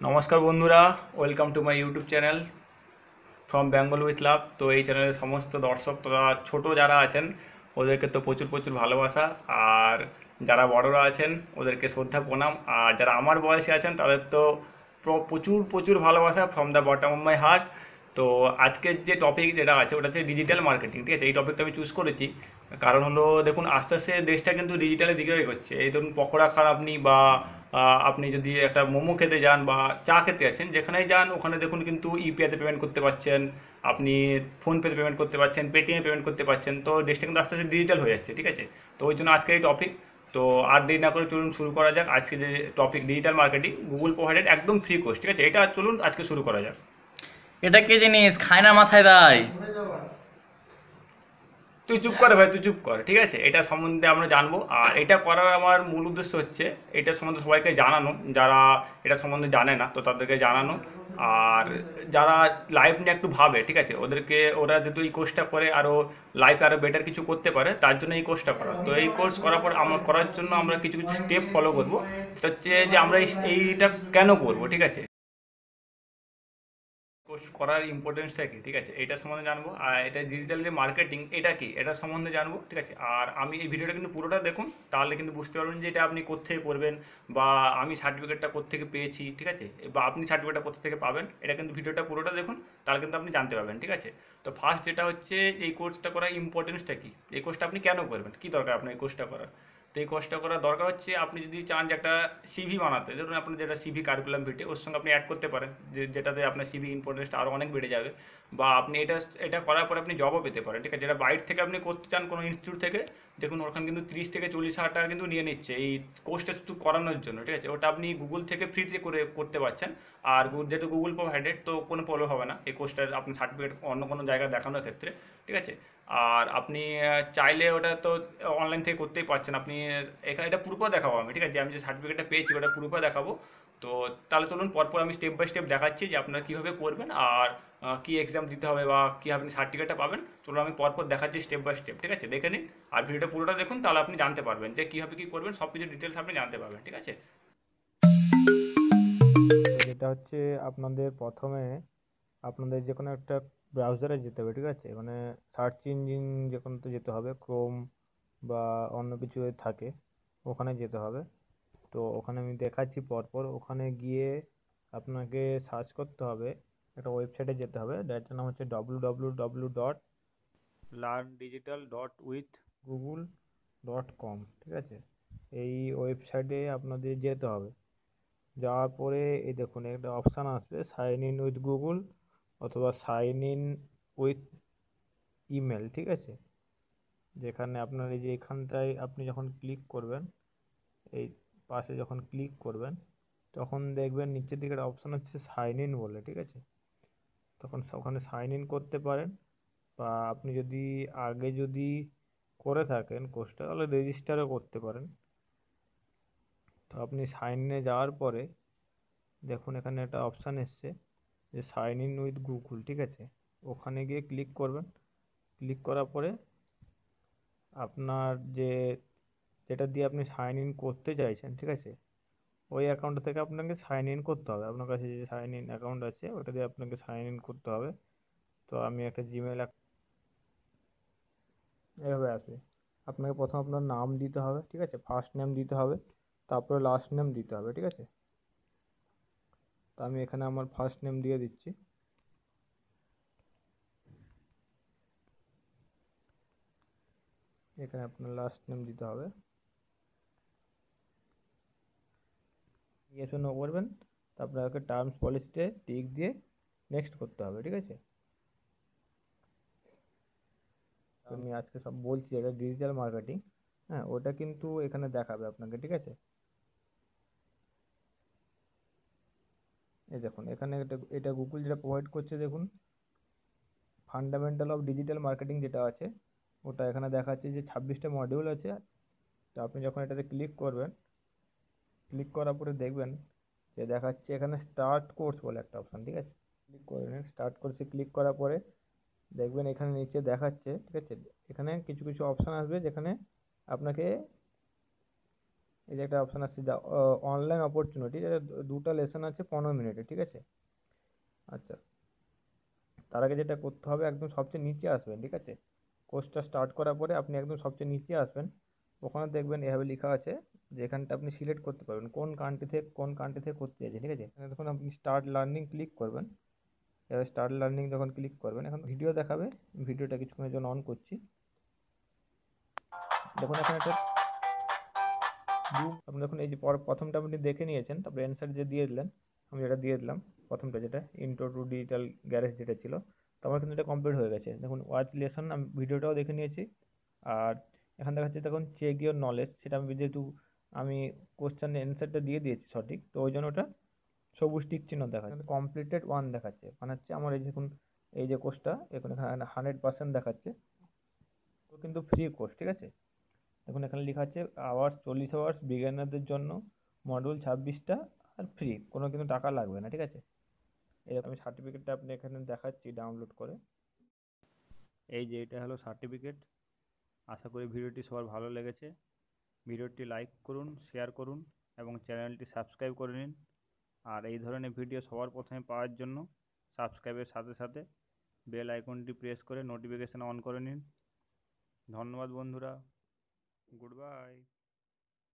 নমস্কার বন্ধুরা, welcome to my YouTube channel from Bengal with love. তো এই চ্যানেলের সমস্ত দর্শক তথা ছোটো যারা আছেন ওদেরকে তো প্রচুর প্রচুর ভালোবাসা, আর যারা বড়রা আছেন ওদেরকে শ্রদ্ধা প্রণাম, আর যারা আমার বয়সে আছেন তাদের তো প্রচুর প্রচুর ভালোবাসা from the bottom of my heart. তো আজকের যে টপিক যেটা আছে ওটা হচ্ছে ডিজিটাল মার্কেটিং। ঠিক আছে, এই টপিকটা আমি চুজ করেছি কারণ হলো দেখুন আস্তে আস্তে দেশটা কিন্তু ডিজিটালের দিকে এগোচ্ছে। এই ধরুন পকোড়া খান আপনি, বা আপনি যদি একটা মোমো খেতে যান বা চা খেতে যাচ্ছেন, যেখানেই যান ওখানে দেখুন কিন্তু ইউপিআইতে পেমেন্ট করতে পারছেন, আপনি ফোনপেতে পেমেন্ট করতে পারছেন, পেটিএমে পেমেন্ট করতে পারছেন। তো দেশটা কিন্তু আস্তে আস্তে ডিজিটাল হয়ে যাচ্ছে। ঠিক আছে, তো ওই জন্য আজকের এই টপিক। তো আর দেরি না করে চলুন শুরু করা যাক। আজকে যে topic digital marketing, Google provided একদম ফ্রি কোর্স। ঠিক আছে, এটা চলুন আজকে শুরু করা যাক। এটা কি জিনিস খায় না মাথায় দেয়? তুই চুপ কর ভাই, তুই চুপ কর। ঠিক আছে, এটা সম্বন্ধে আমরা জানবো, আর এটা করার আমার মূল উদ্দেশ্য হচ্ছে এটা সম্বন্ধে সবাইকে জানানো, যারা এটা সম্বন্ধে জানে না তো তাদেরকে জানানো। আর যারা লাইফ নিয়ে একটু ভাবে, ঠিক আছে, ওদেরকে ওরা যদি এই কোর্সটা করে আরও লাইফে আরও বেটার কিছু করতে পারে, তার জন্য এই কোর্সটা করা। তো এই কোর্স করার পর আমার করার জন্য আমরা কিছু কিছু স্টেপ ফলো করবো। সেটা হচ্ছে যে আমরা এইটা কেন করবো। ঠিক আছে, কোর্স করার ইম্পর্টেন্সটা কি, ঠিক আছে, এটা সম্বন্ধে জানবো। আর এটা ডিজিটাল যে মার্কেটিং এটা কি, এটা সম্বন্ধে জানবো। ঠিক আছে, আর আমি এই ভিডিওটা কিন্তু পুরোটা দেখুন, তাহলে কিন্তু বুঝতে পারবেন যে এটা আপনি কোত্থেকে করবেন, বা আমি সার্টিফিকেটটা কোত্থেকে পেয়েছি। ঠিক আছে, বা আপনি সার্টিফিকেটটা কোথা থেকে পাবেন, এটা কিন্তু ভিডিওটা পুরোটা দেখুন, তাহলে কিন্তু আপনি জানতে পারবেন। ঠিক আছে, তো ফার্স্ট যেটা হচ্ছে এই কোর্সটা করার ইম্পর্টেন্সটা কি, এই কোর্সটা আপনি কেন করবেন, কি দরকার আপনার এই কোর্সটা করার। তো এই কোর্সটা করার দরকার হচ্ছে আপনি যদি চান যে একটা সিভি বানাতে, ধরুন আপনার যেটা সিভি কারিকুলাম ভিটে ওর সঙ্গে আপনি অ্যাড করতে পারেন, যেটাতে আপনার সিভি ইম্পর্টেন্সটা আরও অনেক বেড়ে যাবে। বা আপনি এটা এটা করার পরে আপনি জবও পেতে পারেন। ঠিক আছে, যেটা বাইরে থেকে আপনি করতে চান কোনো ইনস্টিটিউট থেকে, দেখুন ওখানে কিন্তু 30 থেকে 40 হাজার টাকা কিন্তু নিয়ে নিচ্ছে এই কোর্সটা শুধু করানোর জন্য। ঠিক আছে, ওটা আপনি গুগল থেকে ফ্রিতে করে করতে পারছেন। আর যেহেতু গুগল প্রোভাইডেড তো কোনো প্রবলেম হবে না এই কোর্সটার আপনি সার্টিফিকেট অন্য কোনো জায়গায় দেখানোর ক্ষেত্রে। ঠিক আছে, আর আপনি চাইলে ওটা তো অনলাইন থেকে করতেই পারছেন আপনি। এখানে এটা পুরোপুরি দেখাবো আমি। ঠিক আছে, আমি যে সার্টিফিকেটটা পেয়েছি ওটা পুরোপুরি দেখাবো। তো তাহলে চলুন পরপর আমি স্টেপ বাই স্টেপ দেখাচ্ছি যে আপনারা কীভাবে করবেন, আর কী এক্সাম দিতে হবে বা কী আপনি সার্টিফিকেটটা পাবেন। চলুন আমি পরপর দেখাচ্ছি স্টেপ বাই স্টেপ। ঠিক আছে, দেখে নিন আর ভিডিওটা পুরোটা দেখুন, তাহলে আপনি জানতে পারবেন যে কীভাবে কী করবেন, সব কিছু ডিটেলস আপনি জানতে পারবেন। ঠিক আছে, তো যেটা হচ্ছে আপনাদের প্রথমে আপনাদের যে কোনো একটা ব্রাউজারে যেতে হবে। ঠিক আছে, মানে সার্চ ইঞ্জিন যে কোনোতে যেতে হবে, ক্রোম বা অন্য কিছু যদি থাকে ওখানে যেতে হবে। তো ওখানে আমি দেখাচ্ছি পরপর। ওখানে গিয়ে আপনাকে সার্চ করতে হবে, একটা ওয়েবসাইটে যেতে হবে, যার নাম হচ্ছে www.learndigital.with google.com। ঠিক আছে, এই ওয়েবসাইটে আপনাদের যেতে হবে। যাওয়ার পরে এই দেখুন একটা অপশান আসবে, সাইন ইন উইথ গুগল অথবা সাইন ইন উইথ ইমেল। ঠিক আছে, যেখানে আপনার এই যে এখানটায় আপনি যখন ক্লিক করবেন, এই পাশে যখন ক্লিক করবেন তখন দেখবেন নিচের দিকে একটা অপশান হচ্ছে সাইন ইন বলে। ঠিক আছে, তখন ওখানে সাইন ইন করতে পারেন, বা আপনি যদি আগে যদি করে থাকেন কোর্সটা তাহলে রেজিস্টারও করতে পারেন। তো আপনি সাইন ইনে যাওয়ার পরে দেখুন এখানে একটা অপশান এসছে যে সাইন ইন উইথ গুগল। ঠিক আছে, ওখানে গিয়ে ক্লিক করবেন। ক্লিক করার পরে আপনার যেটা দিয়ে আপনি সাইন ইন করতে চাইছেন, ঠিক আছে, ওই অ্যাকাউন্ট থেকে আপনাকে সাইন ইন করতে হবে। আপনার কাছে যে সাইন ইন অ্যাকাউন্ট আছে ওটা দিয়ে আপনাকে সাইন ইন করতে হবে। তো আমি একটা জিমেল এভাবে আসবে। আপনাকে প্রথম আপনার নাম দিতে হবে। ঠিক আছে, ফার্স্ট নেম দিতে হবে, তারপরে লাস্ট নেম দিতে হবে। ঠিক আছে, তো আমি এখানে আমার ফার্স্ট নেম দিয়ে দিচ্ছি। এখানে আপনার লাস্ট নেম দিতে হবে। ইয়েস নো করবেন, তারপরে আপনাকে টার্মস পলিসিতে টিক দিয়ে নেক্সট করতে হবে। ঠিক আছে, তো আমি আজকে সব বলছি এটা ডিজিটাল মার্কেটিং। হ্যাঁ, ওটা কিন্তু এখানে দেখাবে আপনাকে। ঠিক আছে, এই দেখুন এখানে এটা গুগল যেটা প্রোভাইড করছে, দেখুন ফান্ডামেন্টাল অফ ডিজিটাল মার্কেটিং যেটা আছে ওটা এখানে দেখাচ্ছে যে 26টা মডিউল আছে। তো আপনি যখন এটাতে ক্লিক করবেন, ক্লিক করার পরে দেখবেন যে দেখাচ্ছে এখানে স্টার্ট কোর্স বলে একটা অপশান। ঠিক আছে, ক্লিক করে নিন। স্টার্ট কোর্সে ক্লিক করার পরে দেখবেন এখানে নিচে দেখাচ্ছে, ঠিক আছে, এখানে কিছু কিছু অপশান আসবে যেখানে আপনাকে এই যে একটা অপশান আছে যা অনলাইন অপরচুনিটি, এটা দুটো লেসন আছে 15 মিনিটে, ঠিক আছে। আচ্ছা, তার আগে যেটা করতে হবে, একদম সবচেয়ে নিচে আসবেন, ঠিক আছে। কোর্সটা স্টার্ট করার পরে আপনি একদম সবচেয়ে নিচে আসবেন, ওখানে দেখবেন এভাবে লেখা আছে যে এখানটা আপনি সিলেক্ট করতে পারবেন কোন কান্ট্রি থেকে করতে চাইছেন, ঠিক আছে। এখানে দেখুন আপনি স্টার্ট লার্নিং ক্লিক করবেন। এবার স্টার্ট লার্নিং যখন ক্লিক করবেন, এখন ভিডিও দেখাবে, ভিডিওটা কিছুক্ষণের জন্য অন করছি। দেখুন এখানে একটা আপনি দেখুন এই যে প্রথমটা আপনি দেখে নিয়েছেন, তারপরে অ্যান্সার যে দিয়ে দিলেন, আমি যেটা দিয়ে দিলাম প্রথমটা, যেটা ইন্ট্রো টু ডিজিটাল গ্যারেজ যেটা ছিল, তো আমার কিন্তু এটা কমপ্লিট হয়ে গেছে। দেখুন ওয়াচ লেসন, আমি ভিডিওটাও দেখে নিয়েছি। আর এখান দেখাচ্ছে দেখুন চেক ইওর নলেজ, সেটা আমি যেহেতু আমি কোশ্চেনের অ্যান্সারটা দিয়ে দিয়েছি সঠিক, তো ওই জন্য ওটা সবুজ টিক চিহ্ন দেখাচ্ছে। কমপ্লিটেড 1 দেখাচ্ছে, মানে হচ্ছে আমার এই দেখুন এই যে কোর্সটা এখানে 100% দেখাচ্ছে। তো কিন্তু ফ্রি কোর্স, ঠিক আছে। দেখুন এখানে লেখা আছে আওয়ার্স 40 আওয়ার্স বিগিনারদের জন্য, মডিউল 26টা, আর ফ্রি, কোনো কিন্তু টাকা লাগবে না, ঠিক আছে। এরকম আমি সার্টিফিকেটটা আপনি এখানে দেখাচ্ছি ডাউনলোড করে। এই যে এটা হলো সার্টিফিকেট। আশা করি ভিডিওটি সবার ভালো লেগেছে। ভিডিওটি লাইক করুন, শেয়ার করুন এবং চ্যানেলটি সাবস্ক্রাইব করে নিন। আর এই ধরনের ভিডিও সবার প্রথমে পাওয়ার জন্য সাবস্ক্রাইবের সাথে সাথে বেল আইকনটি প্রেস করে নোটিফিকেশান অন করে নিন। ধন্যবাদ বন্ধুরা, গুড বাই।